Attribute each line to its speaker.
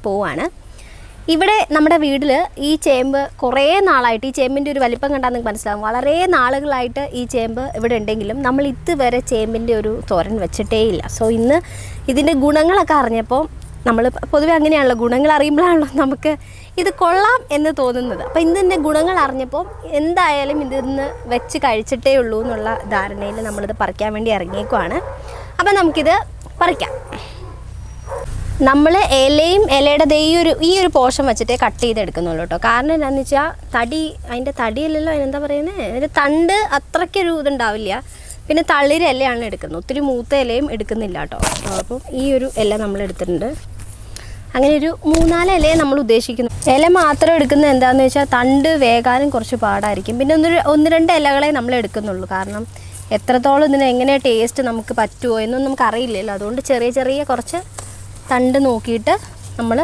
Speaker 1: പോവാണ്. ഇവിടെ നമ്മുടെ വീട്ടിൽ ഈ ചേമ്പ് കുറേ നാളായിട്ട്, ഈ ചേമ്പിൻ്റെ ഒരു വലിപ്പം കണ്ടാൽ നിങ്ങൾക്ക് മനസ്സിലാകും, വളരെ നാളുകളായിട്ട് ഈ ചേമ്പ് ഇവിടെ ഉണ്ടെങ്കിലും നമ്മൾ ഇതുവരെ ചേമ്പിൻ്റെ ഒരു തോരൻ വെച്ചിട്ടേ ഇല്ല. സോ ഇന്ന് ഇതിൻ്റെ ഗുണങ്ങളൊക്കെ അറിഞ്ഞപ്പോൾ, നമ്മൾ പൊതുവെ അങ്ങനെയാണല്ലോ, ഗുണങ്ങൾ അറിയുമ്പോഴാണല്ലോ നമുക്ക് ഇത് കൊള്ളാം എന്ന് തോന്നുന്നത്. അപ്പോൾ ഇതിൻ്റെ ഗുണങ്ങൾ അറിഞ്ഞപ്പോൾ എന്തായാലും ഇതിന്ന് വെച്ച് കഴിച്ചിട്ടേ ഉള്ളൂ എന്നുള്ള ധാരണയിൽ നമ്മളിത് പറിക്കാൻ വേണ്ടി ഇറങ്ങിയേക്കുവാണ്. അപ്പോൾ നമുക്കിത് പറിക്കാം. നമ്മൾ ഇലയുടെ ഈ ഒരു പോർഷൻ വെച്ചിട്ടേ കട്ട് ചെയ്തെടുക്കുന്നുള്ളൂ കേട്ടോ. കാരണം എന്താണെന്ന് വെച്ചാൽ അതിൻ്റെ തടിയല്ലല്ലോ, അതിനെന്താ പറയുന്നത്, അതിൻ്റെ തണ്ട് അത്രയ്ക്കൊരു ഇതുണ്ടാവില്ല. പിന്നെ തളിര് ഇലയാണ് എടുക്കുന്നത്, ഒത്തിരി മൂത്ത ഇലയും എടുക്കുന്നില്ല കേട്ടോ. അപ്പം ഈ ഒരു ഇല നമ്മൾ എടുത്തിട്ടുണ്ട്. അങ്ങനെ ഒരു 3-4 ഇലയെ നമ്മൾ ഉദ്ദേശിക്കുന്നു. ഇല മാത്രം എടുക്കുന്നത് എന്താണെന്ന് വെച്ചാൽ തണ്ട് വേകാനും കുറച്ച് പാടായിരിക്കും. പിന്നെ 1-2 ഇലകളെ നമ്മൾ എടുക്കുന്നുള്ളൂ. കാരണം എത്രത്തോളം ഇതിന് എങ്ങനെ ടേസ്റ്റ് നമുക്ക് പറ്റുമോ എന്നൊന്നും നമുക്ക് അറിയില്ലല്ലോ. അതുകൊണ്ട് ചെറിയ കുറച്ച് തണ്ട് നോക്കിയിട്ട് നമ്മൾ